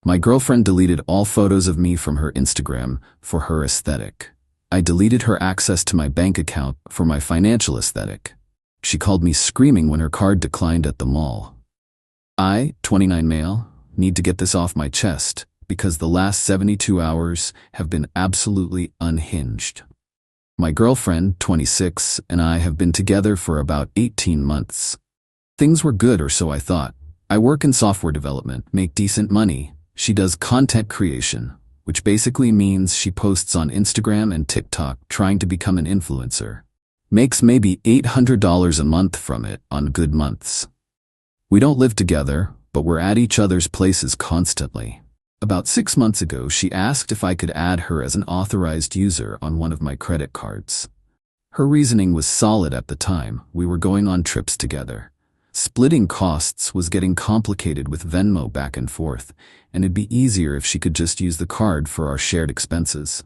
My girlfriend deleted all photos of me from her Instagram for her aesthetic. I deleted her access to my bank account for my financial aesthetic. She called me screaming when her card declined at the mall. I, 29 male, need to get this off my chest because the last 72 hours have been absolutely unhinged. My girlfriend, 26, and I have been together for about 18 months. Things were good, or so I thought. I work in software development, make decent money. She does content creation, which basically means she posts on Instagram and TikTok trying to become an influencer. Makes maybe $800 a month from it on good months. We don't live together, but we're at each other's places constantly. About 6 months ago, she asked if I could add her as an authorized user on one of my credit cards. Her reasoning was solid at the time. We were going on trips together. Splitting costs was getting complicated with Venmo back and forth, and it'd be easier if she could just use the card for our shared expenses.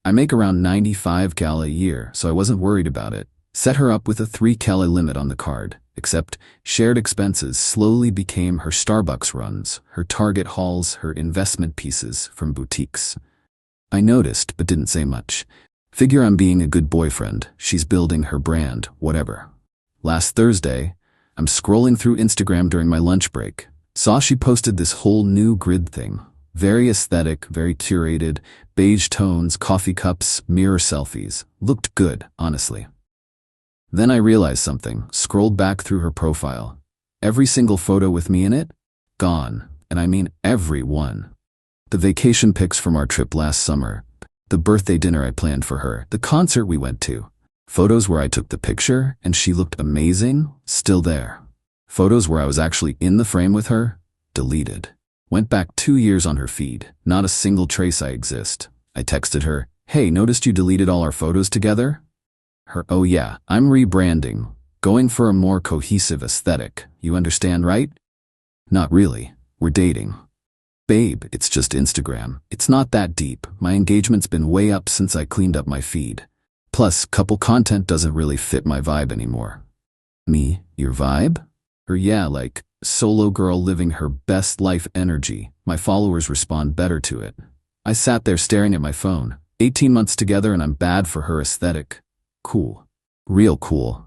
I make around 95 KEL a year, so I wasn't worried about it. Set her up with a 3 KEL limit on the card, except shared expenses slowly became her Starbucks runs, her Target hauls, her investment pieces from boutiques. I noticed, but didn't say much. Figure I'm being a good boyfriend, she's building her brand, whatever. Last Thursday, I'm scrolling through Instagram during my lunch break. Saw she posted this whole new grid thing. Very aesthetic, very curated, beige tones, coffee cups, mirror selfies. Looked good, honestly. Then I realized something, scrolled back through her profile. Every single photo with me in it? Gone. And I mean every one. The vacation pics from our trip last summer, the birthday dinner I planned for her, the concert we went to. Photos where I took the picture and she looked amazing, still there. Photos where I was actually in the frame with her, deleted. Went back 2 years on her feed, not a single trace I exist. I texted her, "Hey, noticed you deleted all our photos together?" Her, "Oh yeah, I'm rebranding, going for a more cohesive aesthetic, you understand, right?" Not really, we're dating. Babe, it's just Instagram. It's not that deep. My engagement's been way up since I cleaned up my feed. Plus, couple content doesn't really fit my vibe anymore. Me, your vibe? Or yeah, like, solo girl living her best life energy. My followers respond better to it. I sat there staring at my phone. 18 months together and I'm bad for her aesthetic. Cool. Real cool.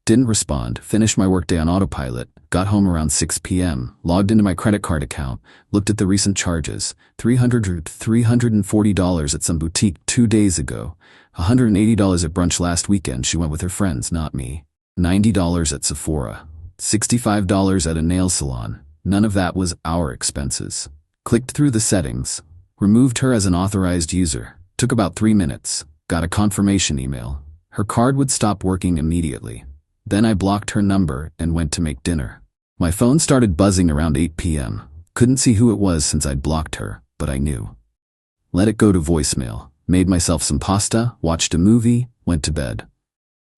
Didn't respond, finished my workday on autopilot, got home around 6 p.m., logged into my credit card account, looked at the recent charges, $340 at some boutique 2 days ago, $180 at brunch last weekend, she went with her friends, not me, $90 at Sephora, $65 at a nail salon, none of that was our expenses. Clicked through the settings, removed her as an authorized user, took about 3 minutes, got a confirmation email. Her card would stop working immediately. Then I blocked her number and went to make dinner. My phone started buzzing around 8 p.m. Couldn't see who it was since I'd blocked her, but I knew. Let it go to voicemail, made myself some pasta, watched a movie, went to bed.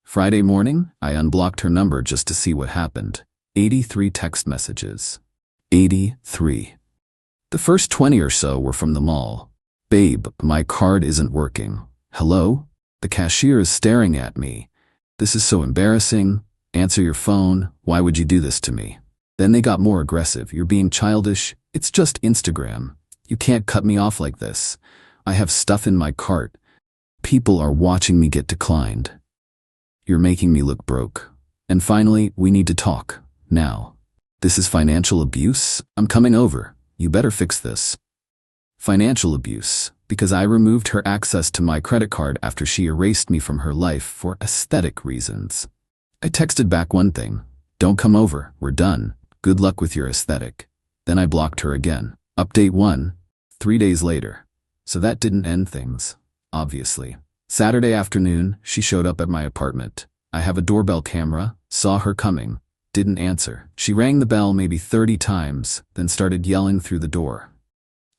Friday morning, I unblocked her number just to see what happened. 83 text messages. 83. The first 20 or so were from the mall. "Babe, my card isn't working." "Hello? The cashier is staring at me. This is so embarrassing. Answer your phone. Why would you do this to me?" Then they got more aggressive. "You're being childish. It's just Instagram. You can't cut me off like this. I have stuff in my cart. People are watching me get declined. You're making me look broke. And finally, we need to talk. Now. This is financial abuse. I'm coming over. You better fix this." Financial abuse, because I removed her access to my credit card after she erased me from her life for aesthetic reasons. I texted back one thing, "Don't come over, we're done. Good luck with your aesthetic." Then I blocked her again. Update 1, 3 days later. So that didn't end things, obviously. Saturday afternoon, she showed up at my apartment. I have a doorbell camera, saw her coming, didn't answer. She rang the bell maybe 30 times, then started yelling through the door.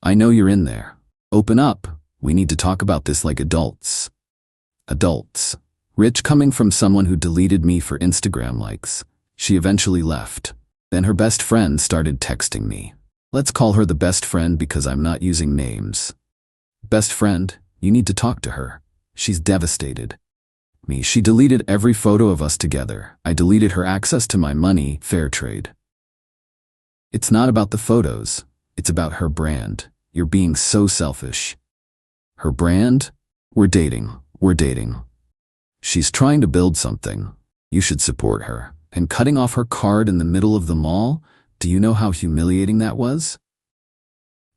"I know you're in there. Open up. We need to talk about this like adults." Adults. Rich coming from someone who deleted me for Instagram likes. She eventually left. Then her best friend started texting me. Let's call her the best friend because I'm not using names. "Best friend, you need to talk to her. She's devastated." Me, she deleted every photo of us together. I deleted her access to my money, fair trade. It's not about the photos. It's about her brand. You're being so selfish. Her brand? We're dating. We're dating. She's trying to build something. You should support her. And cutting off her card in the middle of the mall? Do you know how humiliating that was?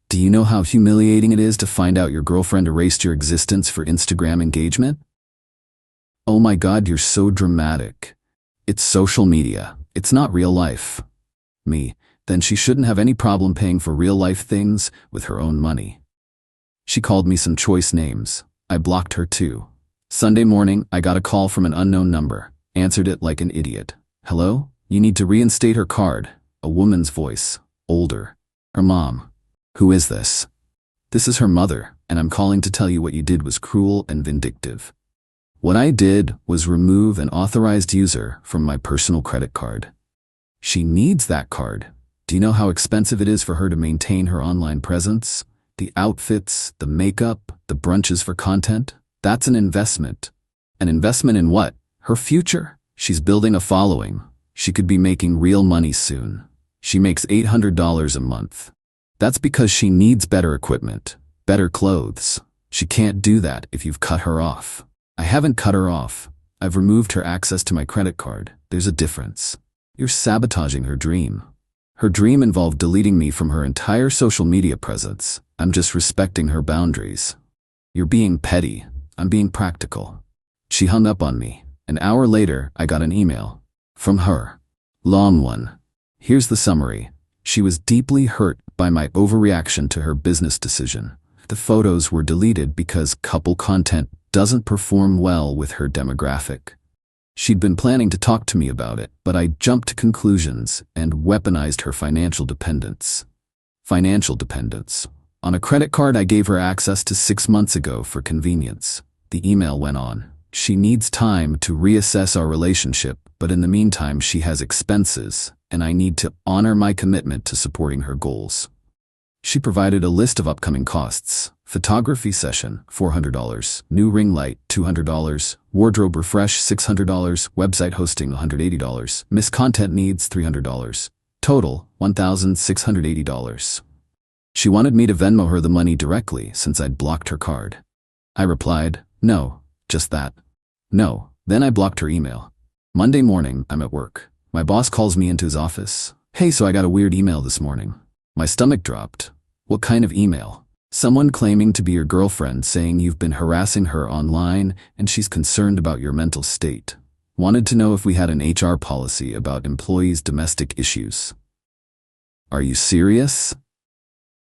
Do you know how humiliating it is to find out your girlfriend erased your existence for Instagram engagement? Oh my God, you're so dramatic. It's social media. It's not real life. Me, then she shouldn't have any problem paying for real life things with her own money. She called me some choice names. I blocked her too. Sunday morning, I got a call from an unknown number. Answered it like an idiot. Hello? You need to reinstate her card. A woman's voice. Older. Her mom. Who is this? This is her mother, and I'm calling to tell you what you did was cruel and vindictive. What I did was remove an authorized user from my personal credit card. She needs that card. Do you know how expensive it is for her to maintain her online presence? The outfits, the makeup, the brunches for content? That's an investment. An investment in what? Her future? She's building a following. She could be making real money soon. She makes $800 a month. That's because she needs better equipment, better clothes. She can't do that if you've cut her off. I haven't cut her off. I've removed her access to my credit card. There's a difference. You're sabotaging her dream. Her dream involved deleting me from her entire social media presence. I'm just respecting her boundaries. You're being petty. I'm being practical. She hung up on me. An hour later, I got an email. From her. Long one. Here's the summary. She was deeply hurt by my overreaction to her business decision. The photos were deleted because couple content doesn't perform well with her demographic. She'd been planning to talk to me about it, but I jumped to conclusions and weaponized her financial dependence. Financial dependence. On a credit card I gave her access to 6 months ago for convenience. The email went on. She needs time to reassess our relationship, but in the meantime she has expenses, and I need to honor my commitment to supporting her goals. She provided a list of upcoming costs. Photography session, $400. New ring light, $200. Wardrobe refresh, $600. Website hosting, $180. Miss content needs, $300. Total, $1,680. She wanted me to Venmo her the money directly since I'd blocked her card. I replied, no, just that. No. Then I blocked her email. Monday morning, I'm at work. My boss calls me into his office. Hey, so I got a weird email this morning. My stomach dropped. What kind of email? Someone claiming to be your girlfriend saying you've been harassing her online and she's concerned about your mental state. Wanted to know if we had an HR policy about employees' domestic issues. Are you serious?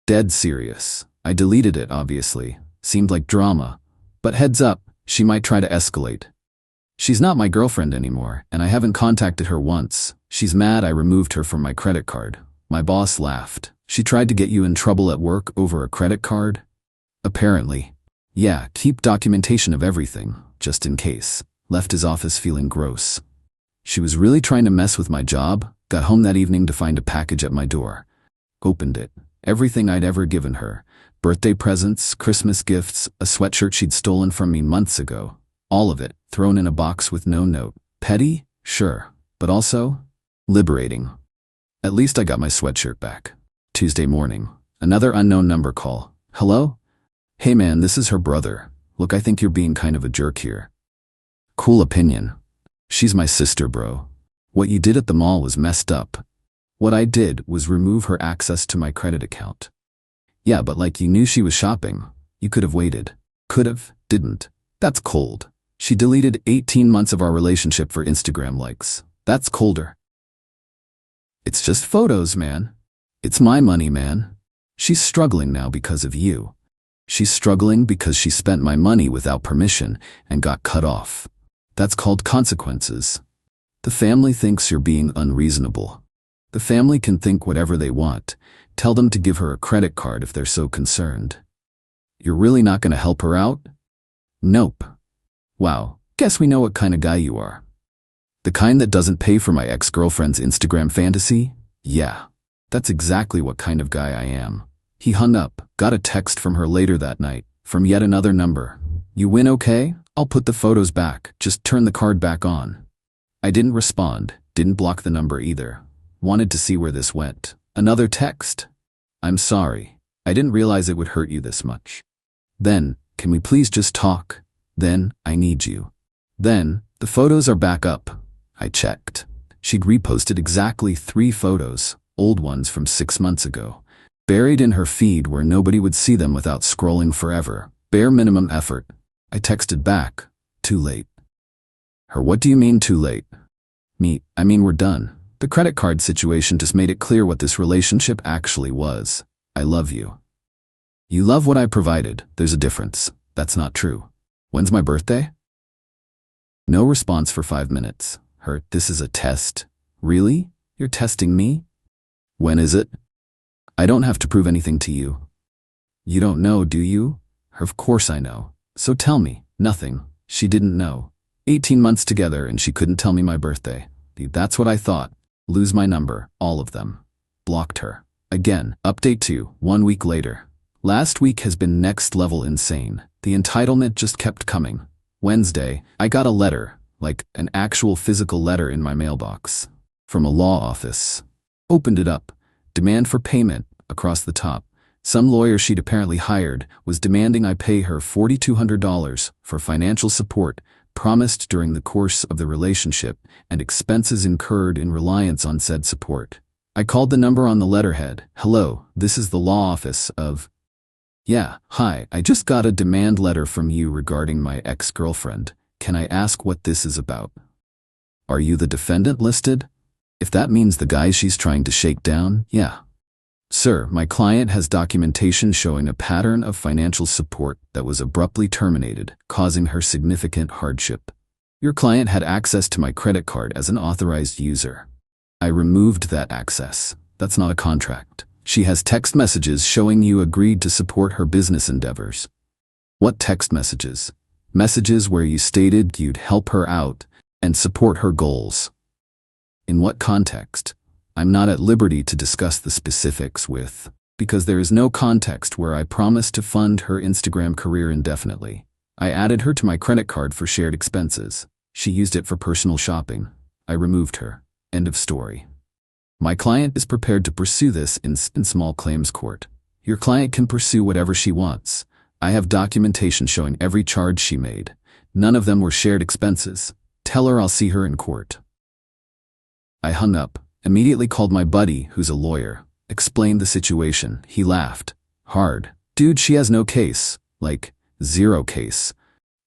Dead serious. I deleted it, obviously. Seemed like drama. But heads up, she might try to escalate. She's not my girlfriend anymore, and I haven't contacted her once. She's mad I removed her from my credit card. My boss laughed. She tried to get you in trouble at work over a credit card? Apparently. Yeah, keep documentation of everything, just in case. Left his office feeling gross. She was really trying to mess with my job. Got home that evening to find a package at my door. Opened it. Everything I'd ever given her. Birthday presents, Christmas gifts, a sweatshirt she'd stolen from me months ago. All of it, thrown in a box with no note. Petty? Sure. But also, liberating. At least I got my sweatshirt back. Tuesday morning. Another unknown number call. Hello? Hey man, this is her brother. Look, I think you're being kind of a jerk here. Cool opinion. She's my sister, bro. What you did at the mall was messed up. What I did was remove her access to my credit account. Yeah, but like you knew she was shopping. You could have waited. Could've, didn't. That's cold. She deleted 18 months of our relationship for Instagram likes. That's colder. It's just photos, man. It's my money, man. She's struggling now because of you. She's struggling because she spent my money without permission and got cut off. That's called consequences. The family thinks you're being unreasonable. The family can think whatever they want. Tell them to give her a credit card if they're so concerned. You're really not going to help her out? Nope. Wow, guess we know what kind of guy you are. The kind that doesn't pay for my ex-girlfriend's Instagram fantasy? Yeah, that's exactly what kind of guy I am. He hung up, got a text from her later that night, from yet another number. You win okay? I'll put the photos back, just turn the card back on. I didn't respond, didn't block the number either. Wanted to see where this went. Another text. I'm sorry. I didn't realize it would hurt you this much. Then, can we please just talk? Then, I need you. Then, the photos are back up. I checked. She'd reposted exactly 3 photos, old ones from 6 months ago, buried in her feed where nobody would see them without scrolling forever. Bare minimum effort. I texted back, too late. Her, what do you mean too late? I mean we're done. The credit card situation just made it clear what this relationship actually was. I love you. You love what I provided. There's a difference. That's not true. When's my birthday? No response for 5 minutes. Her, this is a test. Really? You're testing me? When is it? I don't have to prove anything to you. You don't know, do you? Her, of course I know. So tell me. Nothing. She didn't know. 18 months together and she couldn't tell me my birthday. That's what I thought. Lose my number. All of them. Blocked her. Again. Update 2. 1 week later. Last week has been next level insane. The entitlement just kept coming. Wednesday, I got a letter, like an actual physical letter in my mailbox, from a law office. Opened it up. Demand for payment, across the top. Some lawyer she'd apparently hired was demanding I pay her $4,200 for financial support promised during the course of the relationship and expenses incurred in reliance on said support. I called the number on the letterhead. Hello, this is the law office of... Yeah, hi, I just got a demand letter from you regarding my ex-girlfriend. Can I ask what this is about? Are you the defendant listed? If that means the guy she's trying to shake down, yeah. Sir, my client has documentation showing a pattern of financial support that was abruptly terminated, causing her significant hardship. Your client had access to my credit card as an authorized user. I removed that access. That's not a contract. She has text messages showing you agreed to support her business endeavors. What text messages? Messages where you stated you'd help her out and support her goals. In what context? I'm not at liberty to discuss the specifics because there is no context where I promised to fund her Instagram career indefinitely. I added her to my credit card for shared expenses. She used it for personal shopping. I removed her. End of story. My client is prepared to pursue this in small claims court. Your client can pursue whatever she wants. I have documentation showing every charge she made. None of them were shared expenses. Tell her I'll see her in court. I hung up, immediately called my buddy, who's a lawyer, explained the situation. He laughed. Hard. Dude, she has no case. Like, zero case.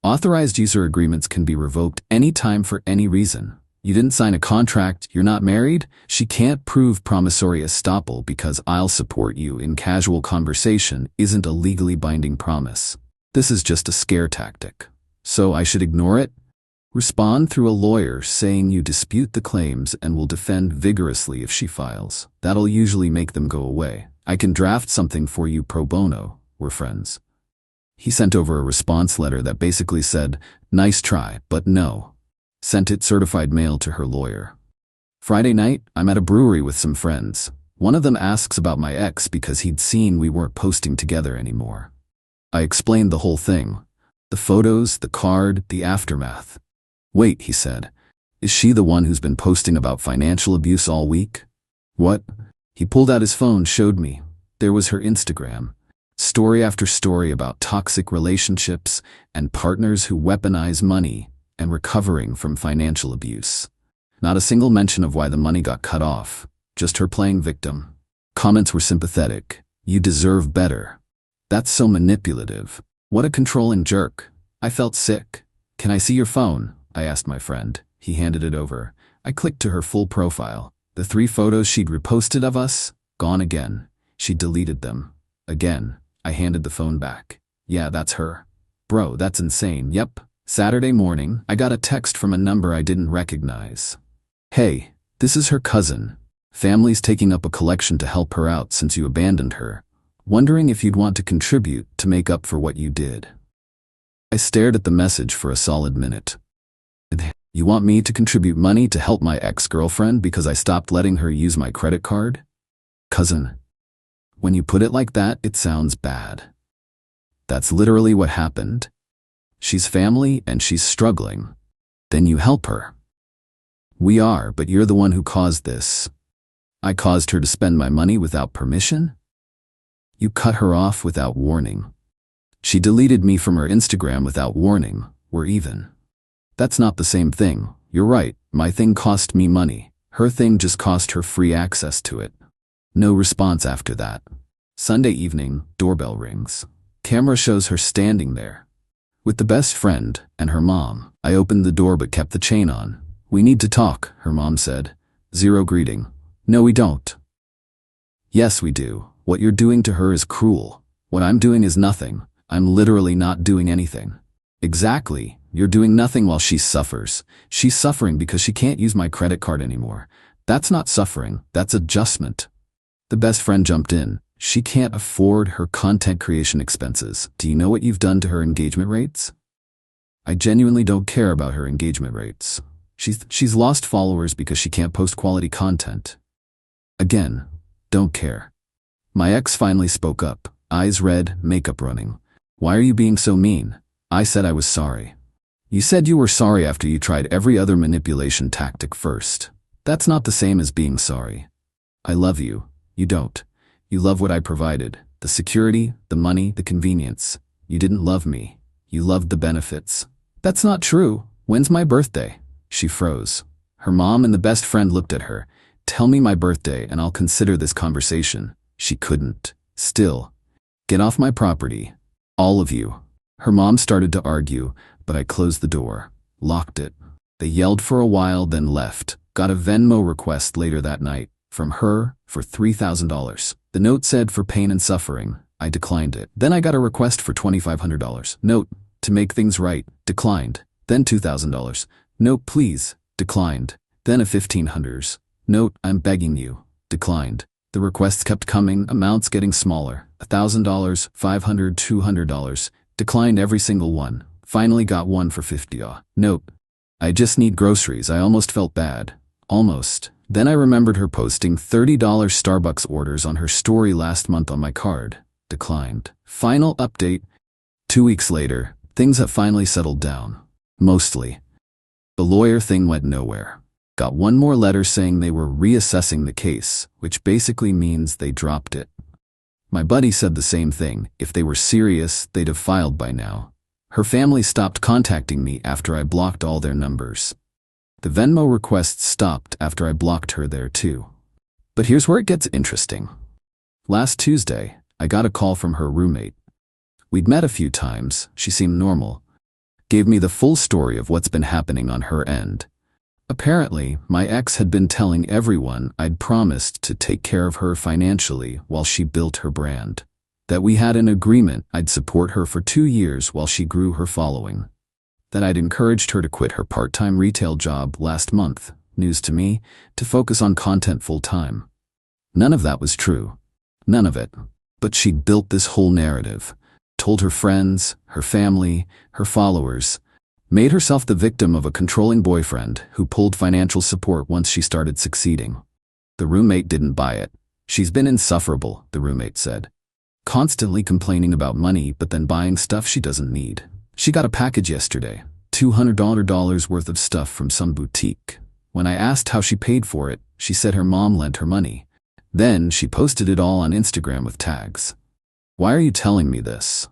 Authorized user agreements can be revoked anytime for any reason. You didn't sign a contract, you're not married, she can't prove promissory estoppel because I'll support you in casual conversation isn't a legally binding promise. This is just a scare tactic. So I should ignore it? Respond through a lawyer saying you dispute the claims and will defend vigorously if she files. That'll usually make them go away. I can draft something for you pro bono. We're friends. He sent over a response letter that basically said, nice try, but no. Sent it certified mail to her lawyer. Friday night, I'm at a brewery with some friends. One of them asks about my ex because he'd seen we weren't posting together anymore. I explained the whole thing. The photos, the card, the aftermath. Wait, he said. Is she the one who's been posting about financial abuse all week? What? He pulled out his phone, showed me. There was her Instagram. Story after story about toxic relationships and partners who weaponize money and recovering from financial abuse. Not a single mention of why the money got cut off, just her playing victim. Comments were sympathetic. You deserve better. That's so manipulative. What a controlling jerk. I felt sick. Can I see your phone? I asked my friend. He handed it over. I clicked to her full profile. The 3 photos she'd reposted of us, gone again. She deleted them. Again. I handed the phone back. Yeah, that's her. Bro, that's insane. Yep. Saturday morning, I got a text from a number I didn't recognize. Hey, this is her cousin. Family's taking up a collection to help her out since you abandoned her. Wondering if you'd want to contribute to make up for what you did. I stared at the message for a solid minute. You want me to contribute money to help my ex-girlfriend because I stopped letting her use my credit card? Cousin. When you put it like that, it sounds bad. That's literally what happened. She's family and she's struggling. Then you help her. We are, but you're the one who caused this. I caused her to spend my money without permission? You cut her off without warning. She deleted me from her Instagram without warning. We're even. That's not the same thing. You're right, my thing cost me money. Her thing just cost her free access to it. No response after that. Sunday evening, doorbell rings. Camera shows her standing there with the best friend and her mom. I opened the door but kept the chain on. We need to talk, her mom said. Zero greeting. No, we don't. Yes, we do. What you're doing to her is cruel. What I'm doing is nothing. I'm literally not doing anything. Exactly. You're doing nothing while she suffers. She's suffering because she can't use my credit card anymore. That's not suffering. That's adjustment. The best friend jumped in. She can't afford her content creation expenses. Do you know what you've done to her engagement rates? I genuinely don't care about her engagement rates. She's lost followers because she can't post quality content. Again, don't care. My ex finally spoke up, eyes red, makeup running. Why are you being so mean? I said I was sorry. You said you were sorry after you tried every other manipulation tactic first. That's not the same as being sorry. I love you. You don't. You love what I provided. The security, the money, the convenience. You didn't love me. You loved the benefits. That's not true. When's my birthday? She froze. Her mom and the best friend looked at her. Tell me my birthday and I'll consider this conversation. She couldn't. Still. Get off my property. All of you. Her mom started to argue, but I closed the door. Locked it. They yelled for a while, then left. Got a Venmo request later that night. From her, for $3,000. The note said for pain and suffering. I declined it. Then I got a request for $2,500. Note, to make things right. Declined. Then $2,000. Note, please. Declined. Then a $1,500. Note, I'm begging you. Declined. The requests kept coming, amounts getting smaller. $1,000, $500, $200. Declined every single one. Finally got one for $50. Note, I just need groceries. I almost felt bad. Almost. Then I remembered her posting $30 Starbucks orders on her story last month on my card. Declined. Final update. 2 weeks later, things have finally settled down. Mostly. The lawyer thing went nowhere. Got one more letter saying they were reassessing the case, which basically means they dropped it. My buddy said the same thing. If they were serious, they'd have filed by now. Her family stopped contacting me after I blocked all their numbers. The Venmo requests stopped after I blocked her there too. But here's where it gets interesting. Last Tuesday, I got a call from her roommate. We'd met a few times, she seemed normal. Gave me the full story of what's been happening on her end. Apparently, my ex had been telling everyone I'd promised to take care of her financially while she built her brand. That we had an agreement I'd support her for 2 years while she grew her following. That I'd encouraged her to quit her part-time retail job last month, news to me, to focus on content full-time. None of that was true. None of it. But she'd built this whole narrative. Told her friends, her family, her followers. Made herself the victim of a controlling boyfriend who pulled financial support once she started succeeding. The roommate didn't buy it. She's been insufferable, the roommate said. Constantly complaining about money but then buying stuff she doesn't need. She got a package yesterday, $200 worth of stuff from some boutique. When I asked how she paid for it, she said her mom lent her money. Then she posted it all on Instagram with tags. Why are you telling me this?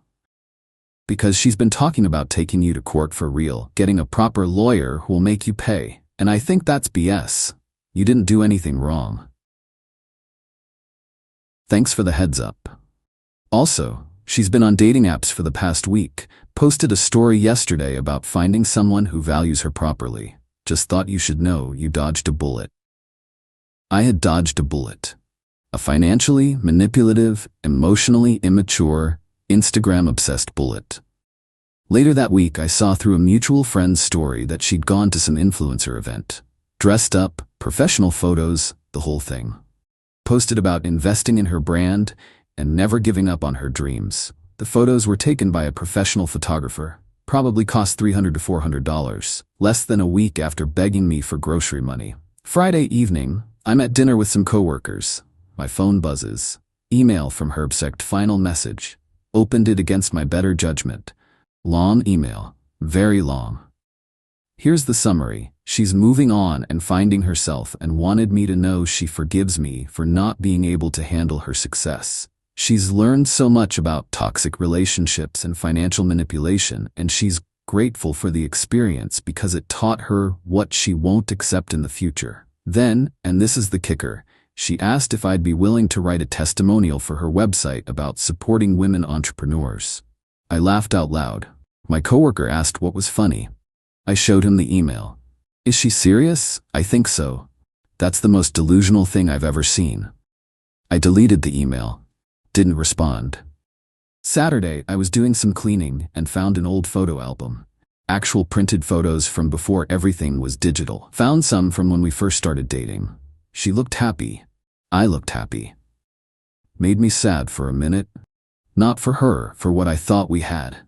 Because she's been talking about taking you to court for real, getting a proper lawyer who will make you pay, and I think that's BS. You didn't do anything wrong. Thanks for the heads up. Also, she's been on dating apps for the past week, posted a story yesterday about finding someone who values her properly. Just thought you should know you dodged a bullet. I had dodged a bullet. A financially manipulative, emotionally immature, Instagram-obsessed bullet. Later that week, I saw through a mutual friend's story that she'd gone to some influencer event. Dressed up, professional photos, the whole thing. Posted about investing in her brand and never giving up on her dreams. The photos were taken by a professional photographer. Probably cost $300 to $400, less than a week after begging me for grocery money. Friday evening, I'm at dinner with some coworkers. My phone buzzes. Email from Herbsect, final message. Opened it against my better judgment. Long email. Very long. Here's the summary. She's moving on and finding herself and wanted me to know she forgives me for not being able to handle her success. She's learned so much about toxic relationships and financial manipulation, and she's grateful for the experience because it taught her what she won't accept in the future. Then, and this is the kicker, she asked if I'd be willing to write a testimonial for her website about supporting women entrepreneurs. I laughed out loud. My coworker asked what was funny. I showed him the email. Is she serious? I think so. That's the most delusional thing I've ever seen. I deleted the email. Didn't respond. Saturday, I was doing some cleaning and found an old photo album. Actual printed photos from before everything was digital. Found some from when we first started dating. She looked happy. I looked happy. Made me sad for a minute. Not for her, for what I thought we had.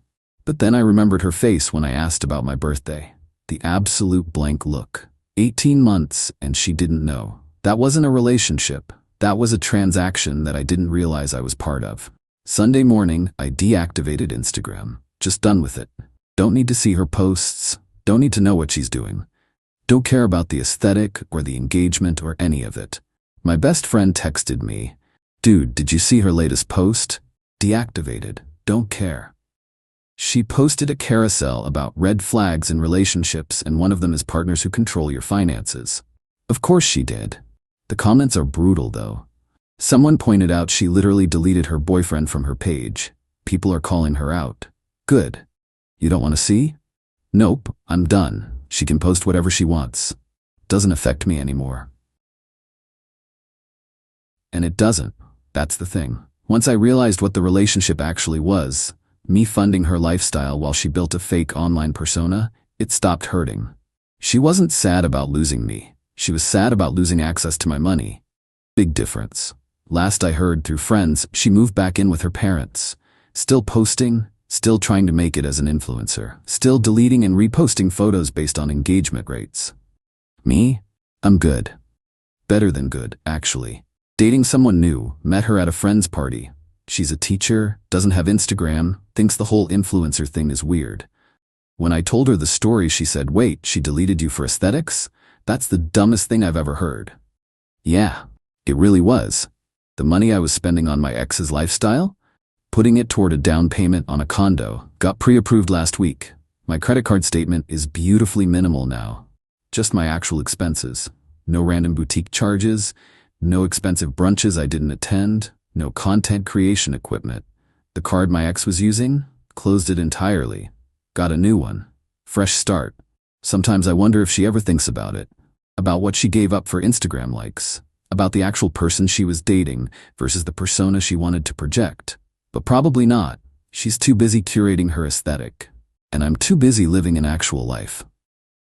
But then I remembered her face when I asked about my birthday. The absolute blank look. 18 months and she didn't know. That wasn't a relationship. That was a transaction that I didn't realize I was part of. Sunday morning, I deactivated Instagram. Just done with it. Don't need to see her posts. Don't need to know what she's doing. Don't care about the aesthetic or the engagement or any of it. My best friend texted me, "Dude, did you see her latest post? Deactivated. Don't care." She posted a carousel about red flags in relationships, and one of them is partners who control your finances. Of course she did. The comments are brutal though. Someone pointed out she literally deleted her boyfriend from her page. People are calling her out. Good. You don't want to see? Nope, I'm done. She can post whatever she wants. Doesn't affect me anymore. And it doesn't. That's the thing. Once I realized what the relationship actually was, me funding her lifestyle while she built a fake online persona, it stopped hurting. She wasn't sad about losing me. She was sad about losing access to my money. Big difference. Last I heard through friends, she moved back in with her parents. Still posting, still trying to make it as an influencer. Still deleting and reposting photos based on engagement rates. Me? I'm good. Better than good, actually. Dating someone new, met her at a friend's party. She's a teacher, doesn't have Instagram, thinks the whole influencer thing is weird. When I told her the story, she said, "Wait, she deleted you for aesthetics? That's the dumbest thing I've ever heard." Yeah, it really was. The money I was spending on my ex's lifestyle? Putting it toward a down payment on a condo, got pre-approved last week. My credit card statement is beautifully minimal now. Just my actual expenses. No random boutique charges, no expensive brunches I didn't attend, no content creation equipment. The card my ex was using? Closed it entirely. Got a new one. Fresh start. Sometimes I wonder if she ever thinks about it. About what she gave up for Instagram likes. About the actual person she was dating versus the persona she wanted to project. But probably not. She's too busy curating her aesthetic. And I'm too busy living an actual life.